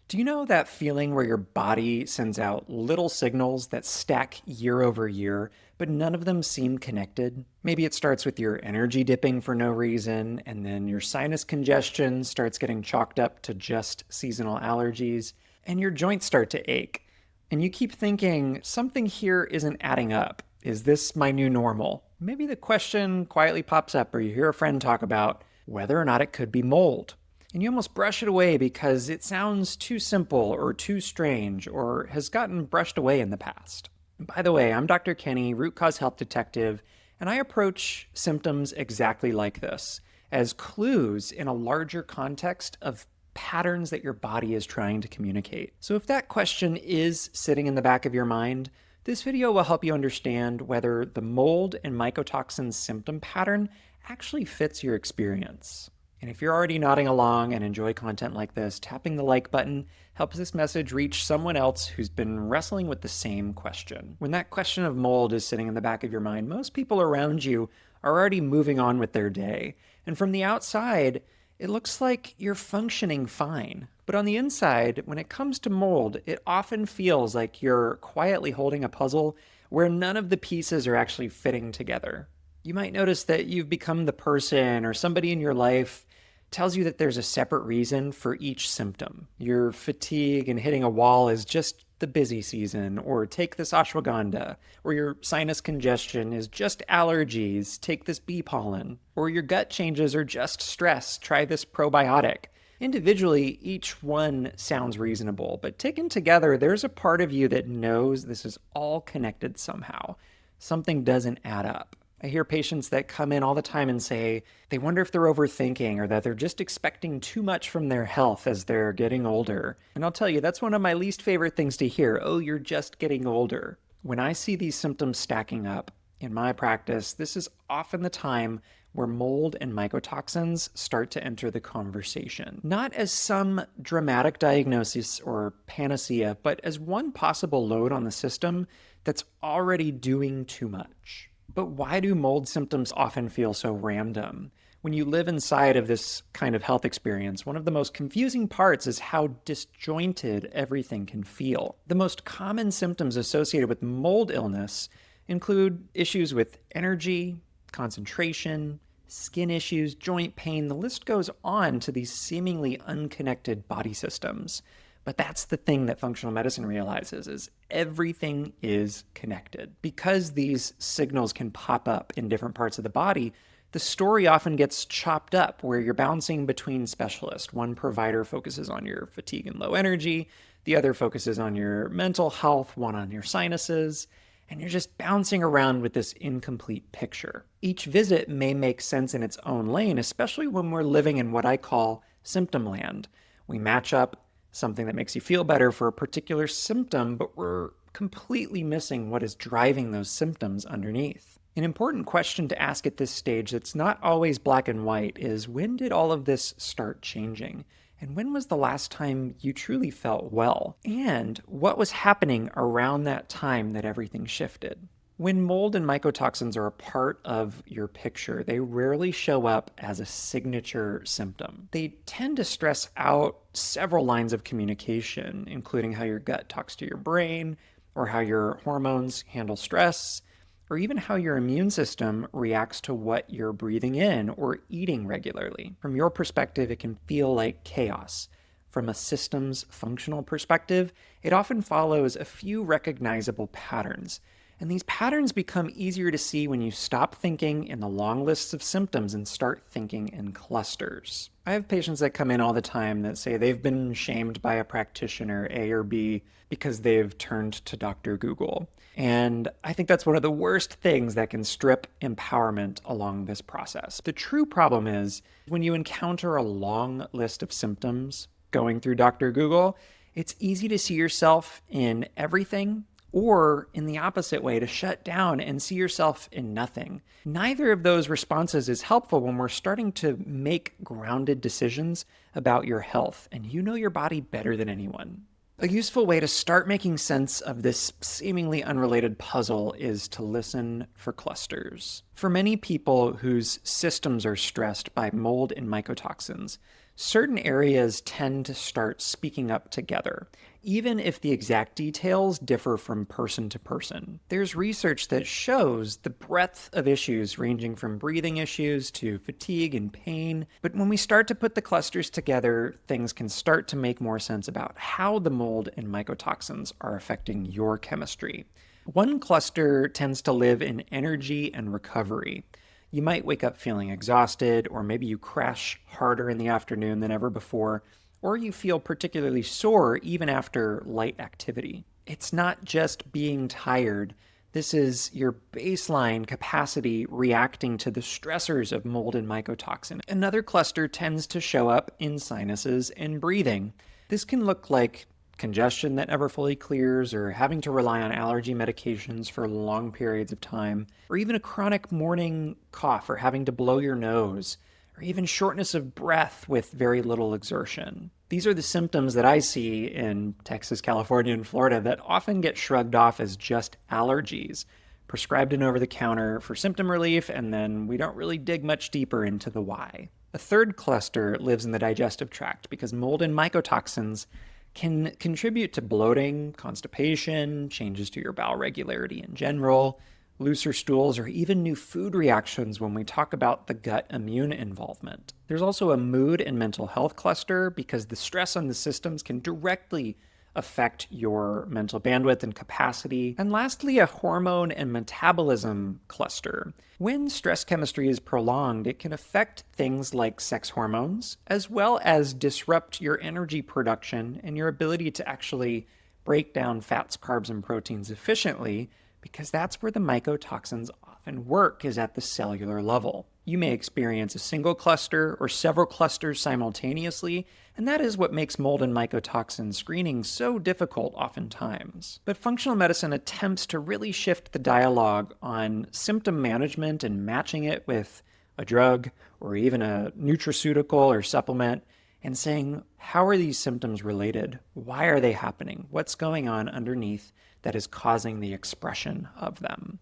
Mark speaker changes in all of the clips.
Speaker 1: Do you know that feeling where your body sends out little signals that stack year over year, but none of them seem connected? Maybe it starts with your energy dipping for no reason, and then your sinus congestion starts getting chalked up to just seasonal allergies, and your joints start to ache. And you keep thinking, something here isn't adding up. Is this my new normal? Maybe the question quietly pops up, or you hear a friend talk about whether or not it could be mold. And you almost brush it away because it sounds too simple or too strange or has gotten brushed away in the past. By the way, I'm Dr. Kenny, root cause health detective, and I approach symptoms exactly like this, as clues in a larger context of patterns that your body is trying to communicate. So if that question is sitting in the back of your mind, this video will help you understand whether the mold and mycotoxin symptom pattern actually fits your experience. And if you're already nodding along and enjoy content like this, tapping the like button helps this message reach someone else who's been wrestling with the same question. When that question of mold is sitting in the back of your mind, most people around you are already moving on with their day. And from the outside, it looks like you're functioning fine. But on the inside, when it comes to mold, it often feels like you're quietly holding a puzzle where none of the pieces are actually fitting together. You might notice that you've become the person or somebody in your life tells you that there's a separate reason for each symptom. Your fatigue and hitting a wall is just the busy season, or take this ashwagandha, or your sinus congestion is just allergies, take this bee pollen, or your gut changes are just stress, try this probiotic. Individually, each one sounds reasonable, but taken together, there's a part of you that knows this is all connected somehow. Something doesn't add up. I hear patients that come in all the time and say they wonder if they're overthinking or that they're just expecting too much from their health as they're getting older. And I'll tell you, that's one of my least favorite things to hear. Oh, you're just getting older. When I see these symptoms stacking up in my practice, this is often the time where mold and mycotoxins start to enter the conversation. Not as some dramatic diagnosis or panacea, but as one possible load on the system that's already doing too much. But why do mold symptoms often feel so random? When you live inside of this kind of health experience, one of the most confusing parts is how disjointed everything can feel. The most common symptoms associated with mold illness include issues with energy, concentration, skin issues, joint pain. The list goes on to these seemingly unconnected body systems. But that's the thing that functional medicine realizes is everything is connected. Because these signals can pop up in different parts of the body, the story often gets chopped up where you're bouncing between specialists. One provider focuses on your fatigue and low energy, the other focuses on your mental health, one on your sinuses, and you're just bouncing around with this incomplete picture. Each visit may make sense in its own lane, especially when we're living in what I call symptom land. We match up something that makes you feel better for a particular symptom, but we're completely missing what is driving those symptoms underneath. An important question to ask at this stage that's not always black and white is, when did all of this start changing? And when was the last time you truly felt well? And what was happening around that time that everything shifted? When mold and mycotoxins are a part of your picture, they rarely show up as a signature symptom. They tend to stress out several lines of communication, including how your gut talks to your brain, or how your hormones handle stress, or even how your immune system reacts to what you're breathing in or eating regularly. From your perspective, it can feel like chaos. From a systems functional perspective, it often follows a few recognizable patterns. And these patterns become easier to see when you stop thinking in the long lists of symptoms and start thinking in clusters. I have patients that come in all the time that say they've been shamed by a practitioner, A or B, because they've turned to Dr. Google. And I think that's one of the worst things that can strip empowerment along this process. The true problem is when you encounter a long list of symptoms going through Dr. Google, it's easy to see yourself in everything, or in the opposite way, to shut down and see yourself in nothing. Neither of those responses is helpful when we're starting to make grounded decisions about your health, and you know your body better than anyone. A useful way to start making sense of this seemingly unrelated puzzle is to listen for clusters. For many people whose systems are stressed by mold and mycotoxins, Certain areas tend to start speaking up together, even if the exact details differ from person to person. There's research that shows the breadth of issues ranging from breathing issues to fatigue and pain, but when we start to put the clusters together, things can start to make more sense about how the mold and mycotoxins are affecting your chemistry. One cluster tends to live in energy and recovery. You might wake up feeling exhausted, or maybe you crash harder in the afternoon than ever before, or you feel particularly sore even after light activity. It's not just being tired. This is your baseline capacity reacting to the stressors of mold and mycotoxin. Another cluster tends to show up in sinuses and breathing. This can look like congestion that never fully clears, or having to rely on allergy medications for long periods of time, or even a chronic morning cough, or having to blow your nose, or even shortness of breath with very little exertion. These are the symptoms that I see in Texas, California, and Florida that often get shrugged off as just allergies, prescribed an over-the-counter for symptom relief, and then we don't really dig much deeper into the why. A third cluster lives in the digestive tract because mold and mycotoxins can contribute to bloating, constipation, changes to your bowel regularity in general, looser stools, or even new food reactions when we talk about the gut immune involvement. There's also a mood and mental health cluster because the stress on the systems can directly affect your mental bandwidth and capacity. And lastly, a hormone and metabolism cluster. When stress chemistry is prolonged, it can affect things like sex hormones, as well as disrupt your energy production and your ability to actually break down fats, carbs, and proteins efficiently, because that's where the mycotoxins often work, is at the cellular level. You may experience a single cluster or several clusters simultaneously, and that is what makes mold and mycotoxin screening so difficult oftentimes. But functional medicine attempts to really shift the dialogue on symptom management and matching it with a drug or even a nutraceutical or supplement, and saying, how are these symptoms related? Why are they happening? What's going on underneath that is causing the expression of them?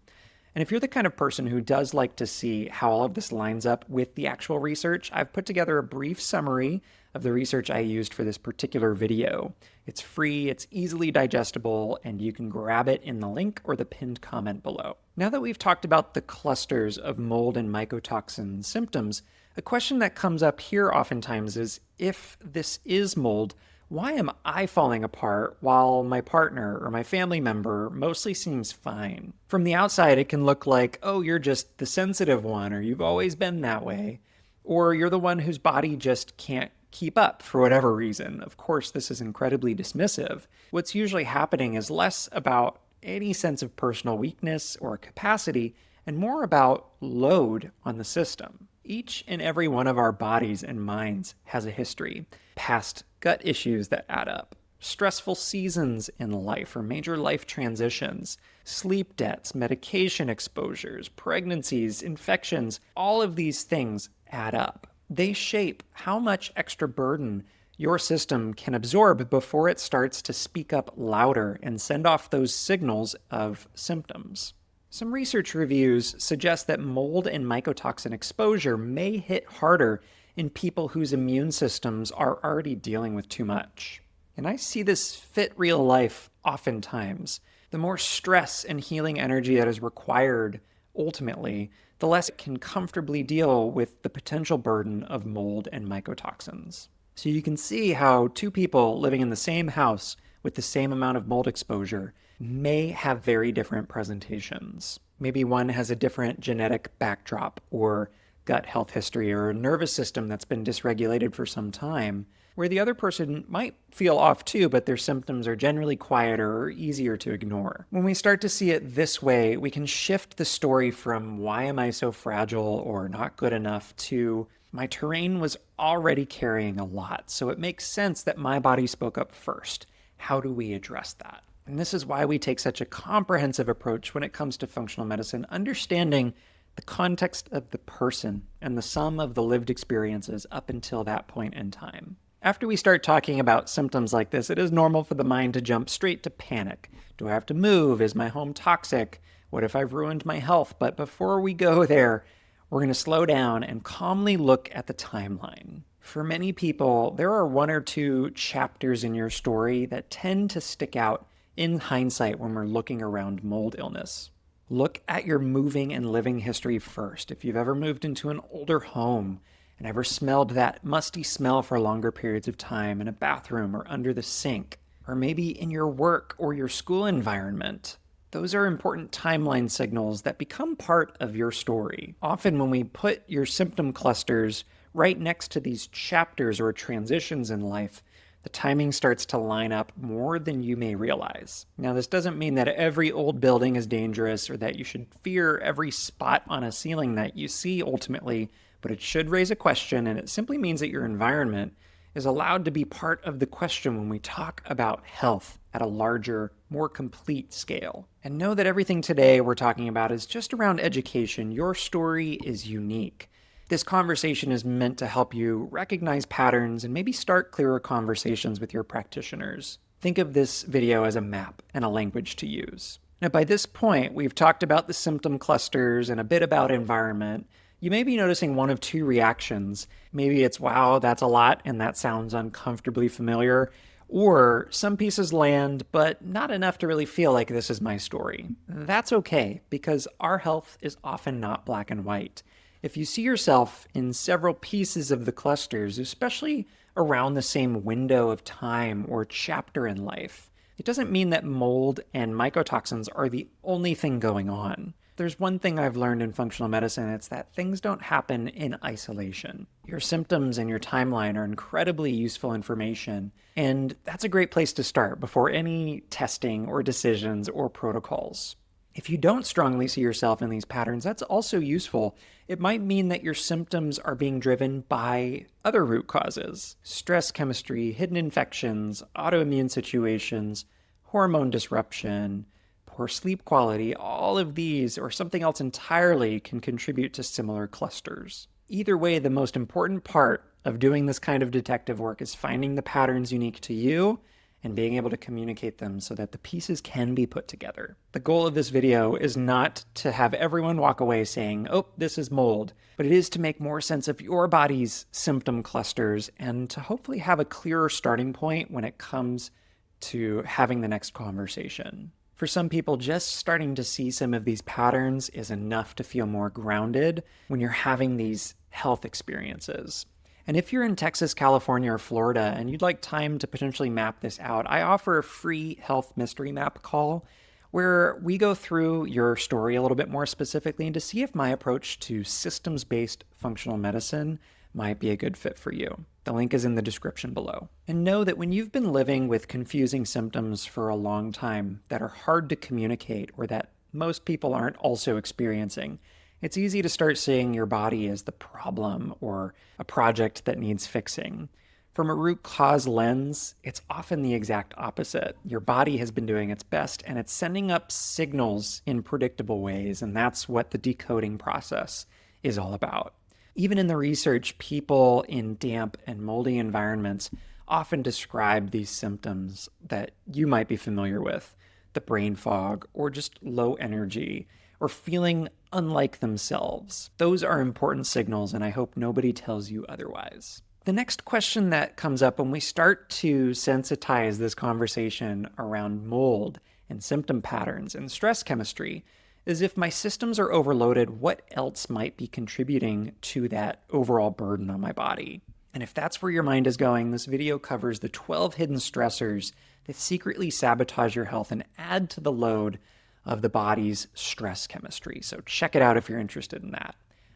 Speaker 1: And if you're the kind of person who does like to see how all of this lines up with the actual research, I've put together a brief summary of the research I used for this particular video. It's free, it's easily digestible, and you can grab it in the link or the pinned comment below. Now that we've talked about the clusters of mold and mycotoxin symptoms, a question that comes up here oftentimes is, if this is mold, why am I falling apart while my partner or my family member mostly seems fine? From the outside, it can look like, oh, you're just the sensitive one, or you've always been that way, or you're the one whose body just can't keep up for whatever reason. Of course, this is incredibly dismissive. What's usually happening is less about any sense of personal weakness or capacity, and more about load on the system. Each and every one of our bodies and minds has a history, past gut issues that add up, stressful seasons in life or major life transitions, sleep debts, medication exposures, pregnancies, infections. All of these things add up. They shape how much extra burden your system can absorb before it starts to speak up louder and send off those signals of symptoms. Some research reviews suggest that mold and mycotoxin exposure may hit harder in people whose immune systems are already dealing with too much. And I see this fit real life oftentimes. The more stress and healing energy that is required ultimately, the less it can comfortably deal with the potential burden of mold and mycotoxins. So you can see how two people living in the same house with the same amount of mold exposure may have very different presentations. Maybe one has a different genetic backdrop or gut health history or a nervous system that's been dysregulated for some time, where the other person might feel off too, but their symptoms are generally quieter or easier to ignore. When we start to see it this way, we can shift the story from why am I so fragile or not good enough to my terrain was already carrying a lot, so it makes sense that my body spoke up first. How do we address that? And this is why we take such a comprehensive approach when it comes to functional medicine, understanding the context of the person and the sum of the lived experiences up until that point in time. After we start talking about symptoms like this, it is normal for the mind to jump straight to panic. Do I have to move? Is my home toxic? What if I've ruined my health? But before we go there, we're going to slow down and calmly look at the timeline. For many people, there are one or two chapters in your story that tend to stick out in hindsight when we're looking around mold illness. Look at your moving and living history first. If you've ever moved into an older home and ever smelled that musty smell for longer periods of time in a bathroom or under the sink, or maybe in your work or your school environment, those are important timeline signals that become part of your story. Often, when we put your symptom clusters right next to these chapters or transitions in life, the timing starts to line up more than you may realize. Now, this doesn't mean that every old building is dangerous or that you should fear every spot on a ceiling that you see ultimately, but it should raise a question, and it simply means that your environment is allowed to be part of the question when we talk about health at a larger, more complete scale. And know that everything today we're talking about is just around education. Your story is unique. This conversation is meant to help you recognize patterns and maybe start clearer conversations with your practitioners. Think of this video as a map and a language to use. Now, by this point, we've talked about the symptom clusters and a bit about environment. You may be noticing one of two reactions. Maybe it's, wow, that's a lot, and that sounds uncomfortably familiar. Or some pieces land, but not enough to really feel like this is my story. That's okay, because our health is often not black and white. If you see yourself in several pieces of the clusters, especially around the same window of time or chapter in life, it doesn't mean that mold and mycotoxins are the only thing going on. There's one thing I've learned in functional medicine, it's that things don't happen in isolation. Your symptoms and your timeline are incredibly useful information, and that's a great place to start before any testing or decisions or protocols. If you don't strongly see yourself in these patterns, that's also useful. It might mean that your symptoms are being driven by other root causes: stress chemistry, hidden infections, autoimmune situations, hormone disruption, poor sleep quality. All of these or something else entirely can contribute to similar clusters. Either way, the most important part of doing this kind of detective work is finding the patterns unique to you and being able to communicate them so that the pieces can be put together. The goal of this video is not to have everyone walk away saying, oh, this is mold, but it is to make more sense of your body's symptom clusters and to hopefully have a clearer starting point when it comes to having the next conversation. For some people, just starting to see some of these patterns is enough to feel more grounded when you're having these health experiences. And if you're in Texas, California, or Florida, and you'd like time to potentially map this out, I offer a free health mystery map call where we go through your story a little bit more specifically and to see if my approach to systems-based functional medicine might be a good fit for you. The link is in the description below. And know that when you've been living with confusing symptoms for a long time that are hard to communicate or that most people aren't also experiencing, it's easy to start seeing your body as the problem or a project that needs fixing. From a root cause lens, it's often the exact opposite. Your body has been doing its best and it's sending up signals in predictable ways, and that's what the decoding process is all about. Even in the research, people in damp and moldy environments often describe these symptoms that you might be familiar with: the brain fog, or just low energy, or feeling unlike themselves. Those are important signals, and I hope nobody tells you otherwise. The next question that comes up when we start to sensitize this conversation around mold and symptom patterns and stress chemistry is, if my systems are overloaded, what else might be contributing to that overall burden on my body? And if that's where your mind is going, this video covers the 12 hidden stressors that secretly sabotage your health and add to the load of the body's stress chemistry. So check it out if you're interested in that.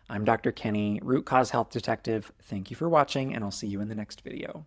Speaker 1: I'm Dr. Kenny, Root Cause Health Detective. Thank you for watching, and I'll see you in the next video.